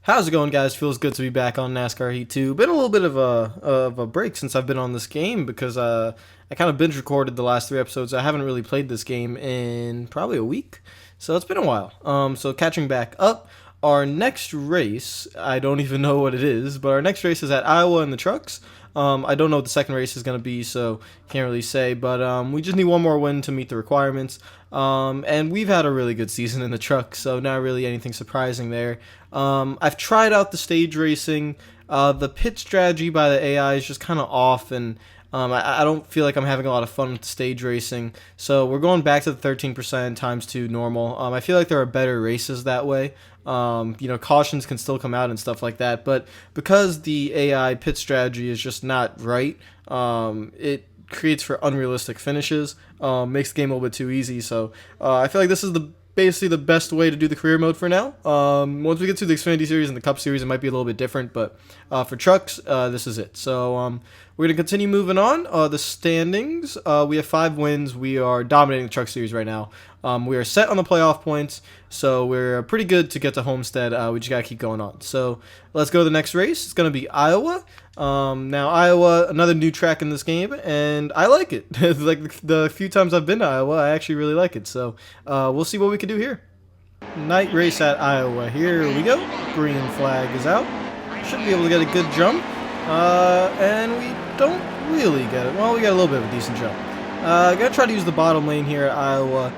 How's it going, guys? Feels good to be back on NASCAR Heat 2. Been a little bit of a break since I've been on this game because I kind of binge recorded the last 3 episodes. I haven't really played this game in probably a week, so it's been a while. So catching back up, our next race, I don't even know what it is, but our next race is at Iowa in the trucks. I don't know what the second race is going to be, so can't really say. But we just need one more win to meet the requirements. And we've had a really good season in the truck, so not really anything surprising there. I've tried out the stage racing. The pit strategy by the AI is just kind of off, and I don't feel like I'm having a lot of fun with stage racing. So we're going back to the 13% times 2 normal. I feel like there are better races that way. Cautions can still come out and stuff like that. But because the AI pit strategy is just not right, it creates for unrealistic finishes, makes the game a little bit too easy. So I feel like this is basically the best way to do the career mode for now. Once we get to the Xfinity Series and the Cup Series, it might be a little bit different, but for trucks, this is it. So we're going to continue moving on. The standings, we have 5 wins. We are dominating the Truck Series right now. We are set on the playoff points, so we're pretty good to get to Homestead. We just got to keep going on. So let's go to the next race. It's going to be Iowa. Now, Iowa, another new track in this game, and I like it. Like the few times I've been to Iowa, I actually really like it. So we'll see what we can do here. Night race at Iowa. Here we go. Green flag is out. Should be able to get a good jump. And we don't really get it. Well, we got a little bit of a decent jump. Gonna try to use the bottom lane here at Iowa.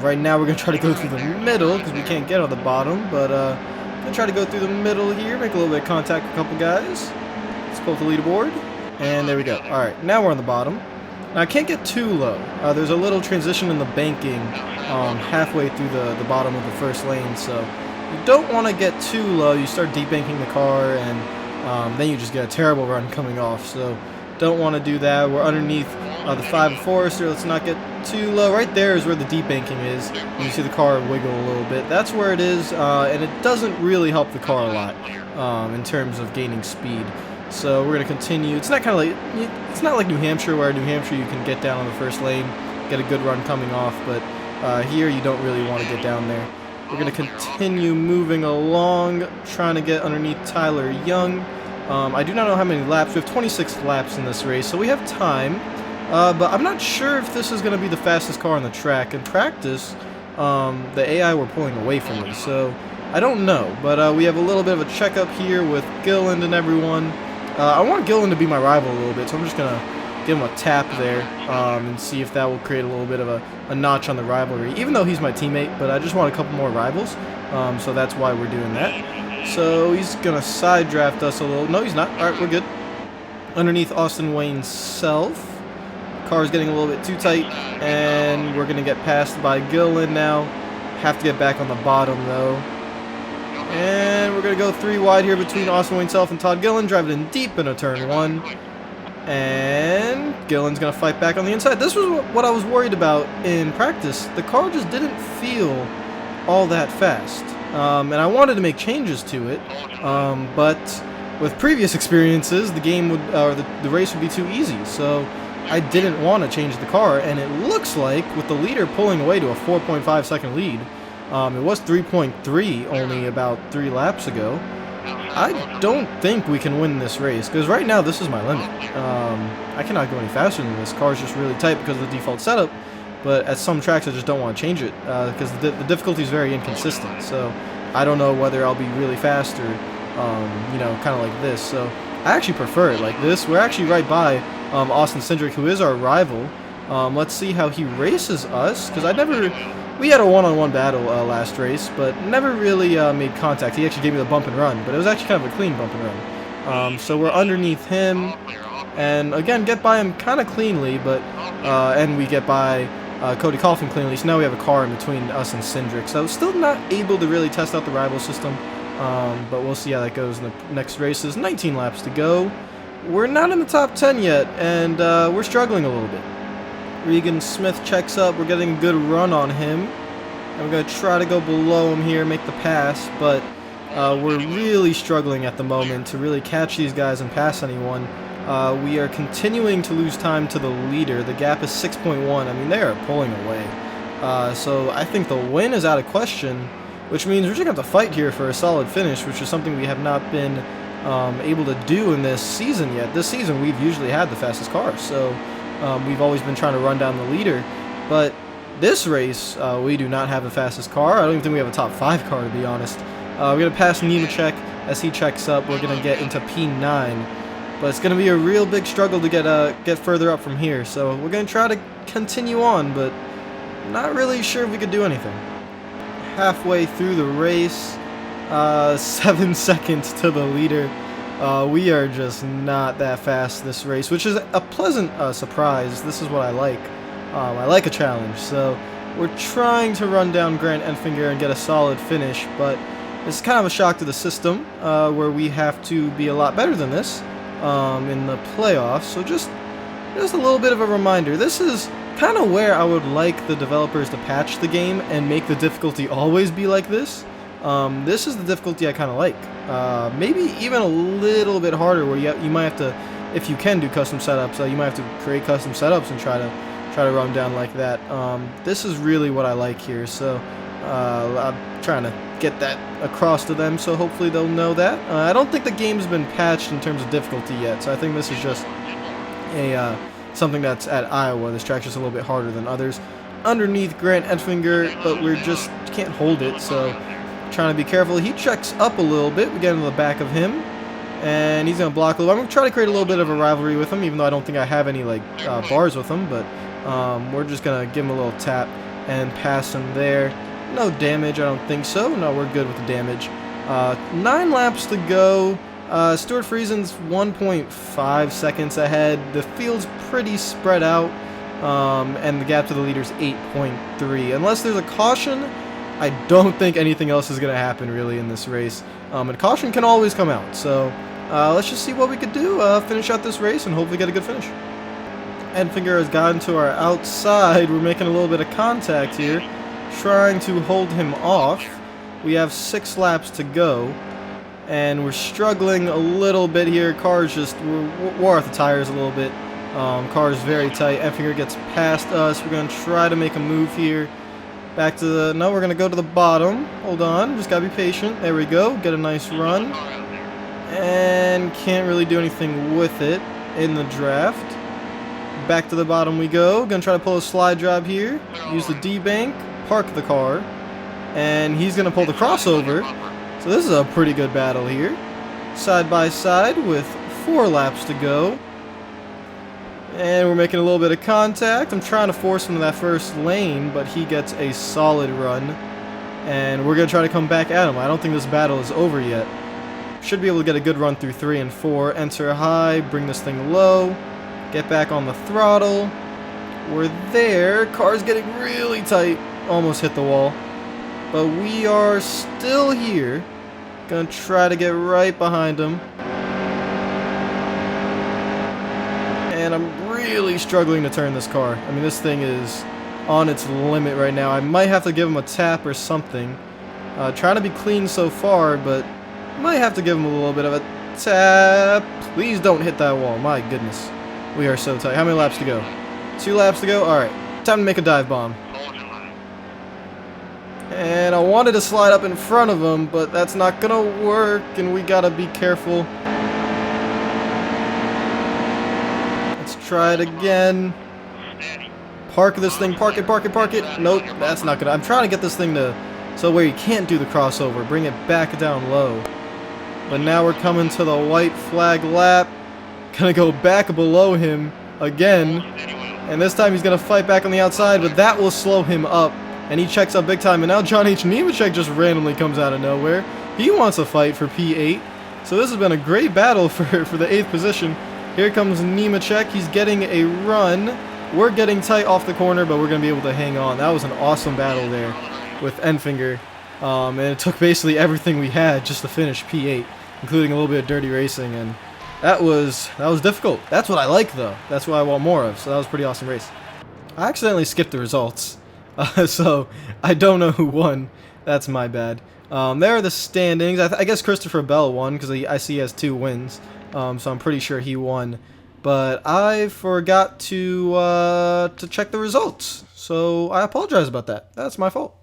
Right now we're gonna try to go through the middle because we can't get on the bottom, but gonna try to go through the middle here, make a little bit of contact with a couple guys. Let's pull up the leaderboard, and there we go. Alright, now we're on the bottom. Now I can't get too low. There's a little transition in the banking halfway through the bottom of the first lane, so you don't want to get too low. You start deep banking the car, and then you just get a terrible run coming off, so don't want to do that. We're underneath the 5 Forester. Let's not get too low. Right there is where the deep banking is. You see the car wiggle a little bit. That's where it is, and it doesn't really help the car a lot in terms of gaining speed. So we're gonna continue. It's not like New Hampshire, where New Hampshire you can get down on the first lane, get a good run coming off, but here you don't really want to get down there. We're gonna continue moving along, trying to get underneath Tyler Young. I do not know how many laps. We have 26 laps in this race, so we have time. But I'm not sure if this is going to be the fastest car on the track. In practice, the AI were pulling away from me, so I don't know. But we have a little bit of a checkup here with Gilland and everyone. I want Gilland to be my rival a little bit, so I'm just going to give him a tap there and see if that will create a little bit of a notch on the rivalry, even though he's my teammate, but I just want a couple more rivals, so that's why we're doing that. So he's going to side draft us a little. No, he's not. Alright, we're good. Underneath Austin Wayne's self. Car's getting a little bit too tight, and we're going to get passed by Gillen now. Have to get back on the bottom, though. And we're going to go 3 wide here between Austin Wayne's self and Todd Gillen. Drive it in deep into turn 1. And Gillen's going to fight back on the inside. This was what I was worried about in practice. The car just didn't feel all that fast. And I wanted to make changes to it, but with previous experiences, the game would, or the race would be too easy. So I didn't want to change the car, and it looks like with the leader pulling away to a 4.5 second lead, it was 3.3 only about 3 laps ago. I don't think we can win this race because right now this is my limit. I cannot go any faster than this. Car's just really tight because of the default setup. But at some tracks, I just don't want to change it because the difficulty is very inconsistent. So I don't know whether I'll be really fast or, kind of like this. So I actually prefer it like this. We're actually right by Austin Cindric, who is our rival. Let's see how he races us because we had a one-on-one battle last race, but never really made contact. He actually gave me the bump and run, but it was actually kind of a clean bump and run. So we're underneath him, and again, get by him kind of cleanly, but and we get by Cody Coughlin cleanly, so now we have a car in between us and Cindric. So still not able to really test out the rival system, but we'll see how that goes in the next races. 19 laps to go. We're not in the top 10 yet, and we're struggling a little bit. Regan Smith checks up. We're getting a good run on him, and we're going to try to go below him here, make the pass, but we're really struggling at the moment to really catch these guys and pass anyone. We are continuing to lose time to the leader. The gap is 6.1. I mean, they are pulling away. So I think the win is out of question. which means we're just going to have to fight here for a solid finish, which is something we have not been able to do in this season yet. This season, we've usually had the fastest car, so we've always been trying to run down the leader. But this race, we do not have the fastest car. I don't even think we have a top 5 car, to be honest. We're going to pass Nemechek as he checks up. We're going to get into P9. But it's going to be a real big struggle to get further up from here. So we're going to try to continue on, but not really sure if we could do anything. Halfway through the race, 7 seconds to the leader. We are just not that fast this race, which is a pleasant surprise. This is what I like. I like a challenge. So we're trying to run down Grant Enfinger and get a solid finish, but it's kind of a shock to the system where we have to be a lot better than this in the playoffs. So just a little bit of a reminder. This is kind of where I would like the developers to patch the game and make the difficulty always be like this. This is the difficulty I kind of like. Maybe even a little bit harder, where you might have to, if you can do custom setups, you might have to create custom setups and try to run down like that. This is really what I like here. So I'm trying to get that across to them, so hopefully they'll know that. I don't think the game's been patched in terms of difficulty yet, so I think this is just a something that's at Iowa. This track's just a little bit harder than others. Underneath Grant Enfinger, but we're just can't hold it, so trying to be careful. He checks up a little bit. We get into the back of him, and he's going to block a little. I'm going to try to create a little bit of a rivalry with him, even though I don't think I have any like bars with him, but we're just going to give him a little tap and pass him there. No damage, I don't think so. No, we're good with the damage. 9 laps to go. Stuart Friesen's 1.5 seconds ahead. The field's pretty spread out, and the gap to the leader's 8.3. Unless there's a caution, I don't think anything else is going to happen really in this race. And caution can always come out. So let's just see what we could do. Finish out this race and hopefully get a good finish. Enfinger has gotten to our outside. We're making a little bit of contact here, trying to hold him off. We have 6 laps to go, and we're struggling a little bit here. Car's just, we're wore out the tires a little bit. Car's very tight. Enfinger gets past us. We're going to try to make a move here. Back to the, no, we're going to go to the bottom. Hold on, just got to be patient. There we go, get a nice run. And can't really do anything with it in the draft. Back to the bottom we go. Gonna try to pull a slide job here. Use the D-bank, park the car, and he's gonna pull the crossover. So this is a pretty good battle here. Side by side with 4 laps to go. And we're making a little bit of contact. I'm trying to force him to that first lane, but he gets a solid run. And we're gonna try to come back at him. I don't think this battle is over yet. Should be able to get a good run through 3 and 4. Enter high, bring this thing low. Get back on the throttle. We're there. Car's getting really tight. Almost hit the wall. But we are still here. Gonna try to get right behind him. And I'm really struggling to turn this car. I mean, this thing is on its limit right now. I might have to give him a tap or something. Trying to be clean so far, but might have to give him a little bit of a tap. Please don't hit that wall. My goodness. We are so tight. How many laps to go? 2 laps to go? Alright. Time to make a dive bomb. And I wanted to slide up in front of him, but that's not gonna work, and we gotta be careful. Let's try it again. Park this thing. Park it, park it, park it. Nope, that's not gonna... I'm trying to get this thing to... so where you can't do the crossover. Bring it back down low. But now we're coming to the white flag lap. Gonna go back below him again, and this time he's gonna fight back on the outside, but that will slow him up, and he checks up big time. And now John H. Nemechek just randomly comes out of nowhere. He wants a fight for P8, so this has been a great battle for the 8th position. Here comes Nemechek. He's getting a run. We're getting tight off the corner, but we're gonna be able to hang on. That was an awesome battle there with Enfinger, and it took basically everything we had just to finish P8, including a little bit of dirty racing. And that was difficult. That's what I like, though. That's what I want more of. So that was a pretty awesome race. I accidentally skipped the results, so I don't know who won. That's my bad. There are the standings. I guess Christopher Bell won because I see he has 2 wins. So I'm pretty sure he won. But I forgot to check the results. So I apologize about that. That's my fault.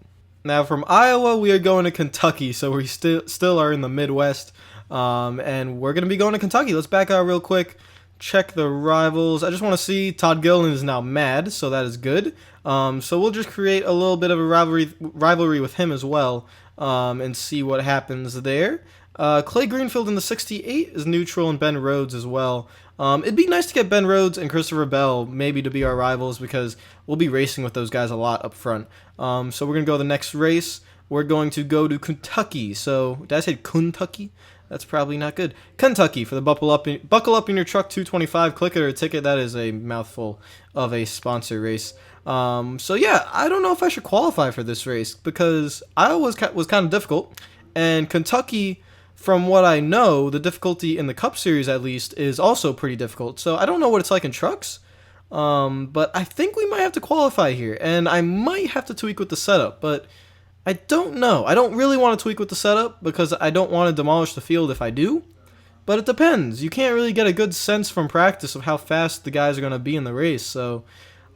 Now from Iowa, we are going to Kentucky, so we still are in the Midwest, and we're going to be going to Kentucky. Let's back out real quick, check the rivals. I just want to see Todd Gilliland is now mad, so that is good. So we'll just create a little bit of a rivalry with him as well, and see what happens there. Clay Greenfield in the 68 is neutral, and Ben Rhodes as well. It'd be nice to get Ben Rhodes and Christopher Bell maybe to be our rivals because we'll be racing with those guys a lot up front. So we're going to go to the next race. We're going to go to Kentucky. So, did I say Kentucky? That's probably not good. Kentucky for the Buckle Up in Your Truck 225. Click it or ticket. That is a mouthful of a sponsor race. So yeah, I don't know if I should qualify for this race because Iowa was kind of difficult. And Kentucky, from what I know, the difficulty in the Cup Series at least is also pretty difficult. So I don't know what it's like in trucks, but I think we might have to qualify here. And I might have to tweak with the setup, but I don't know. I don't really want to tweak with the setup because I don't want to demolish the field if I do. But it depends. You can't really get a good sense from practice of how fast the guys are going to be in the race. So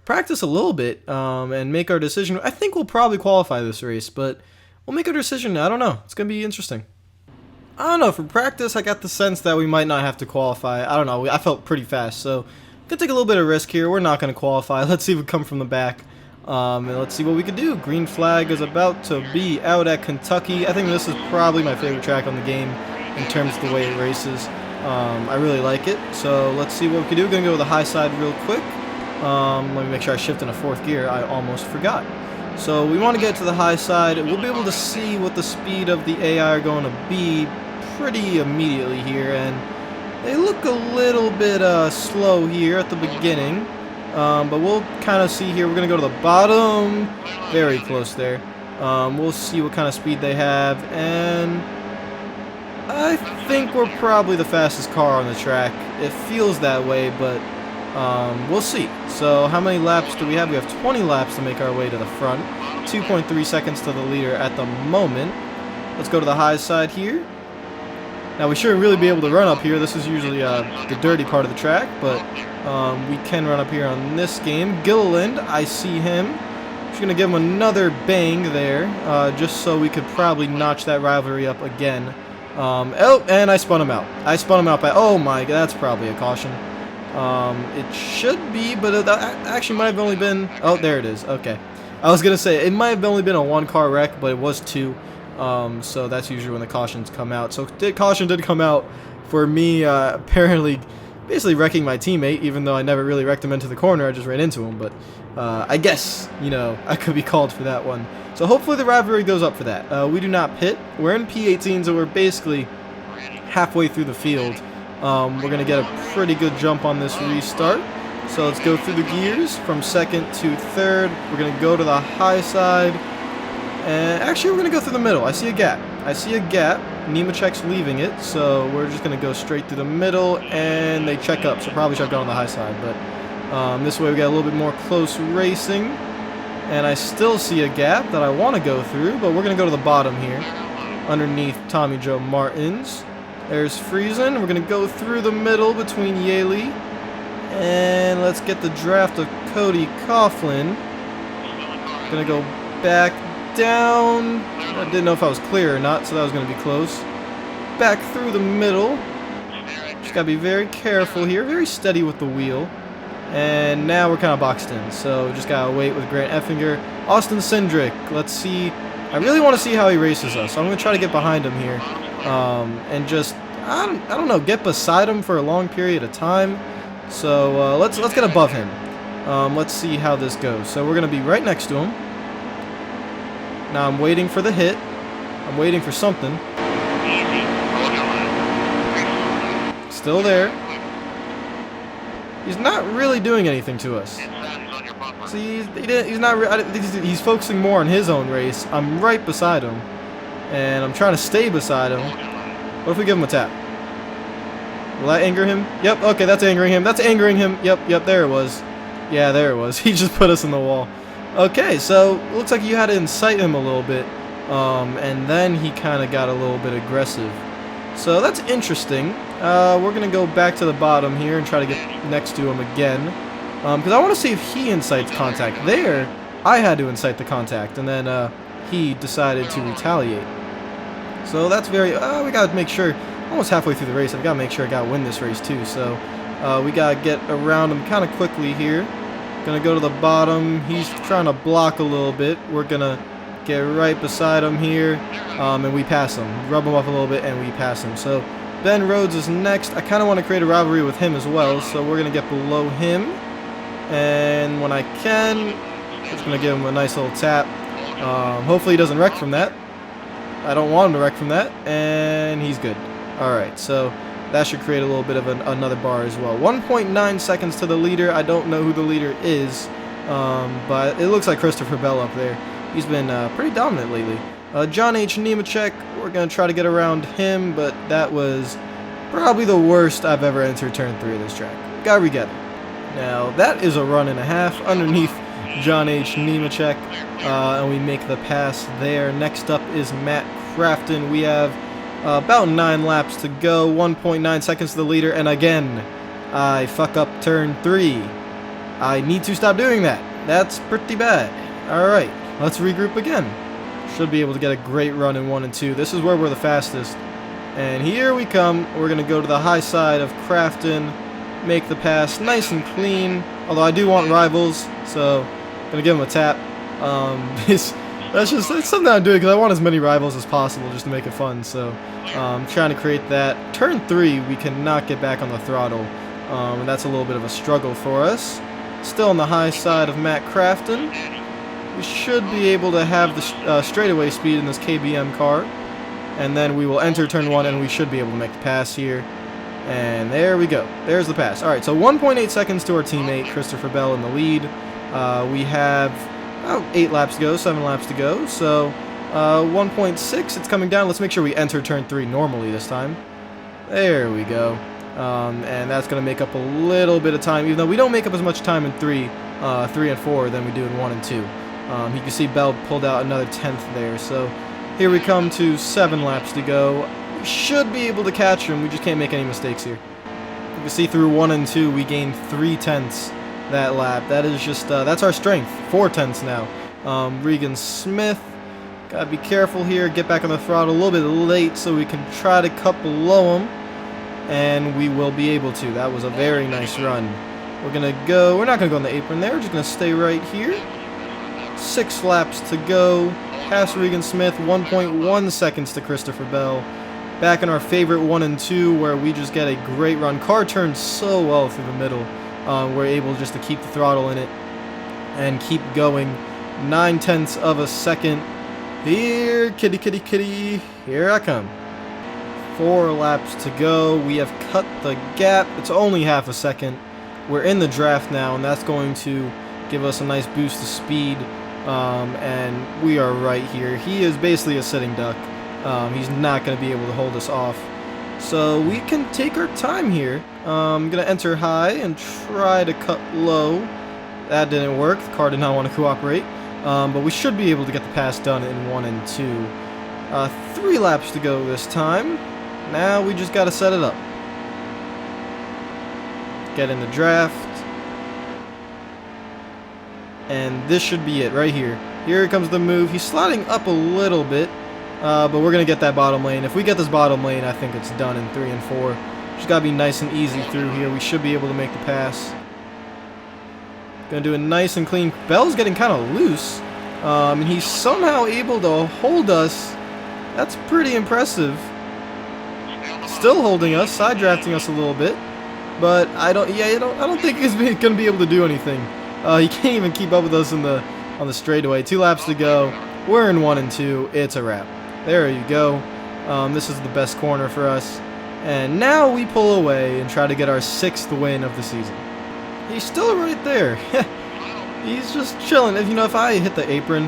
practice a little bit and make our decision. I think we'll probably qualify this race, but we'll make our decision. I don't know. It's going to be interesting. I don't know. For practice, I got the sense that we might not have to qualify. I don't know. I felt pretty fast, so I'm going to take a little bit of risk here. We're not going to qualify. Let's see if we come from the back. And let's see what we can do. Green flag is about to be out at Kentucky. I think this is probably my favorite track on the game in terms of the way it races. I really like it. So let's see what we can do. We're going to go with the high side real quick. Let me make sure I shift into fourth gear. I almost forgot. So we want to get to the high side. We'll be able to see what the speed of the AI are going to be pretty immediately here. And they look a little bit slow here at the beginning. But we'll kind of see here. We're going to go to the bottom. Very close there. We'll see what kind of speed they have. And I think we're probably the fastest car on the track. It feels that way, but we'll see. So how many laps do we have? We have 20 laps to make our way to the front. 2.3 seconds to the leader at the moment. Let's go to the high side here. Now we shouldn't really be able to run up here. This is usually the dirty part of the track, but we can run up here on this game. Gilliland, I see him. Just going to give him another bang there, just so we could probably notch that rivalry up again. Oh, and I spun him out. I spun him out by, oh my, that's probably a caution. It should be, but it actually might have only been, oh, there it is. Okay. I was going to say, it might have only been a one-car wreck, but it was two. So that's usually when the cautions come out. So caution did come out for me, apparently basically wrecking my teammate, even though I never really wrecked him into the corner. I just ran into him, but I guess, you know, I could be called for that one. So hopefully the rivalry goes up for that. We do not pit. We're in P18, so we're basically halfway through the field. We're going to get a pretty good jump on this restart. So let's go through the gears from second to third. We're going to go to the high side. And actually, we're going to go through the middle. I see a gap. I see a gap. Nemechek's leaving it, so we're just going to go straight through the middle, and they check up. So probably should have gone on the high side, but this way we got a little bit more close racing. And I still see a gap that I want to go through, but we're going to go to the bottom here, underneath Tommy Joe Martins. There's Friesen. We're going to go through the middle between Yaley. And let's get the draft of Cody Coughlin. Going to go back down. I didn't know if I was clear or not, so that was going to be close. Back through the middle. Just got to be very careful here. Very steady with the wheel. And now we're kind of boxed in, so just got to wait with Grant Effinger. Austin Cindric. Let's see. I really want to see how he races us, so I'm going to try to get behind him here. And just, I don't know, get beside him for a long period of time. So let's get above him. Let's see how this goes. So we're going to be right next to him. Now I'm waiting for the hit. I'm waiting for something. Still there. He's not really doing anything to us. See, he's not. He's focusing more on his own race. I'm right beside him, and I'm trying to stay beside him. What if we give him a tap? Will that anger him? Yep. Okay, that's angering him. That's angering him. Yep. There it was. Yeah, there it was. He just put us in the wall. Okay, so it looks like you had to incite him a little bit, and then he kind of got a little bit aggressive. So that's interesting. We're going to go back to the bottom here and try to get next to him again, because I want to see if he incites contact. There, I had to incite the contact, and then he decided to retaliate. So that's very, we gotta make sure, almost halfway through the race, I've gotta make sure I gotta win this race too. So we gotta get around him kind of quickly here. Gonna go to the bottom. He's trying to block a little bit. We're gonna get right beside him here, and we pass him. Rub him up a little bit, and we pass him. So Ben Rhodes is next. I kind of want to create a rivalry with him as well, so we're gonna get below him, and when I can, just gonna give him a nice little tap. Hopefully he doesn't wreck from that. I don't want him to wreck from that, and he's good. All right, so that should create a little bit of another bar as well. 1.9 seconds to the leader. I don't know who the leader is, but it looks like Christopher Bell up there. He's been pretty dominant lately. John H. Nemechek, we're going to try to get around him, but that was probably the worst I've ever entered turn 3 of this track. Got to regather. Now, that is a run and a half underneath John H. Nemechek, and we make the pass there. Next up is Matt Crafton. We have about 9 laps to go, 1.9 seconds to the leader, and again, I fuck up turn 3. I need to stop doing that. That's pretty bad. Alright, let's regroup again. Should be able to get a great run in 1 and 2. This is where we're the fastest. And here we come. We're going to go to the high side of Crafton, make the pass nice and clean, although I do want rivals, so I'm going to give him a tap. That's something I'm doing because I want as many rivals as possible just to make it fun. So I'm trying to create that. Turn 3, we cannot get back on the throttle, and that's a little bit of a struggle for us. Still on the high side of Matt Crafton. We should be able to have the straightaway speed in this KBM car, and then we will enter turn 1, and we should be able to make the pass here. And there we go. There's the pass. All right, so 1.8 seconds to our teammate Christopher Bell in the lead. We have about 8 laps to go, 7 laps to go, so 1.6, it's coming down. Let's make sure we enter turn 3 normally this time. There we go. And that's going to make up a little bit of time, even though we don't make up as much time in 3 and 4 than we do in 1 and 2. You can see Bell pulled out another 10th there, so here we come to 7 laps to go. We should be able to catch him, we just can't make any mistakes here. You can see through 1 and 2 we gained 3 tenths that lap. That is just, that's our strength. 4 tenths now. Regan Smith, gotta be careful here, get back on the throttle a little bit late so we can try to cut below him, and we will be able to. That was a very nice run. We're not gonna go on the apron there, we're just gonna stay right here. 6 laps to go, past Regan Smith, 1.1 seconds to Christopher Bell. Back in our favorite 1 and 2 where we just get a great run. Car turns so well through the middle. We're able just to keep the throttle in it and keep going. 9 tenths of a second. Here, kitty, kitty, kitty. Here I come. 4 laps to go. We have cut the gap. It's only half a second. We're in the draft now, and that's going to give us a nice boost of speed. And we are right here. He is basically a sitting duck. He's not going to be able to hold us off. So we can take our time here. I'm going to enter high and try to cut low. That didn't work. The car did not want to cooperate. But we should be able to get the pass done in 1 and 2. 3 laps to go this time. Now we just got to set it up. Get in the draft. And this should be it right here. Here comes the move. He's sliding up a little bit. But we're going to get that bottom lane. If we get this bottom lane, I think it's done in 3 and 4. Just got to be nice and easy through here. We should be able to make the pass. Going to do it nice and clean. Bell's getting kind of loose. And he's somehow able to hold us. That's pretty impressive. Still holding us, side drafting us a little bit. But I don't think he's going to be able to do anything. He can't even keep up with us on the straightaway. 2 laps to go. We're in 1 and 2. It's a wrap. There you go. This is the best corner for us. And now we pull away and try to get our 6th win of the season. He's still right there. He's just chilling. If I hit the apron,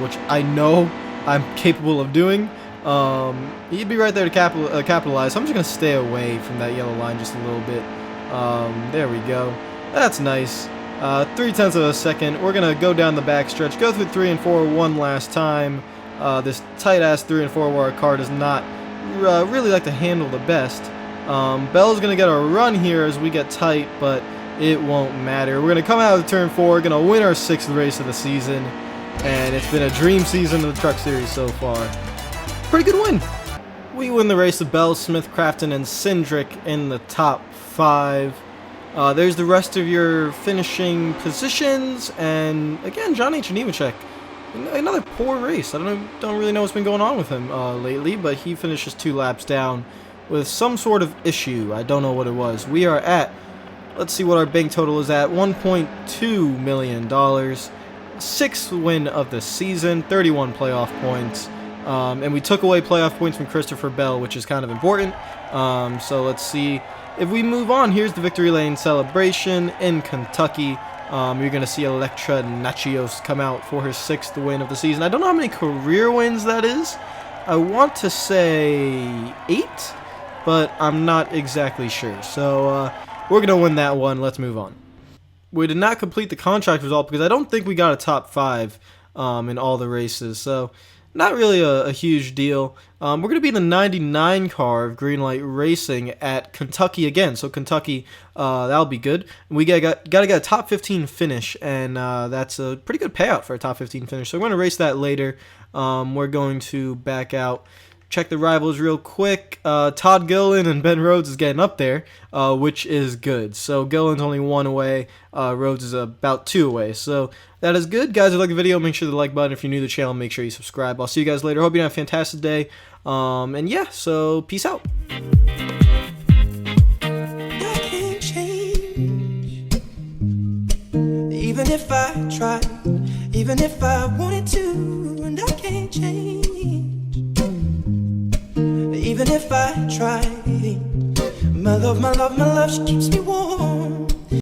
which I know I'm capable of doing, he'd be right there to capitalize. So I'm just going to stay away from that yellow line just a little bit. There we go. That's nice. 3 tenths of a second. We're going to go down the back stretch, go through 3 and 4 one last time. This tight-ass 3 and 4 where our car does not really like to handle the best. Bell's going to get a run here as we get tight, but it won't matter. We're going to come out of turn 4, going to win our 6th race of the season, and it's been a dream season of the Truck Series so far. Pretty good win. We win the race with Bell, Smith, Crafton, and Cindric in the top 5. There's the rest of your finishing positions, and again, John H. Nemechek, another poor race. I don't really know what's been going on with him lately, but he finishes 2 laps down with some sort of issue. I don't know what it was. We are at, let's see what our bank total is at, $1.2 million. 6th win of the season, 31 playoff points. And we took away playoff points from Christopher Bell, which is kind of important. So let's see if we move on. Here's the victory lane celebration in Kentucky. You're going to see Electra Nachios come out for her 6th win of the season. I don't know how many career wins that is. I want to say 8, but I'm not exactly sure. So we're going to win that one. Let's move on. We did not complete the contract result because I don't think we got a top 5 in all the races. So not really a huge deal. We're going to be in the 99 car of Greenlight Racing at Kentucky again. So Kentucky, that'll be good. We got to get a top 15 finish, and that's a pretty good payout for a top 15 finish. So we're going to race that later. We're going to back out. Check the rivals real quick. Todd Gilliland and Ben Rhodes is getting up there, which is good. So Gilliland's only 1 away. Rhodes is about 2 away. So that is good. Guys, if you like the video, make sure to like button. If you're new to the channel, make sure you subscribe. I'll see you guys later. Hope you have a fantastic day. And yeah, so peace out. I can't change. Even if I tried, even if I wanted to, and I can't change. Even if I try, my love, she keeps me warm.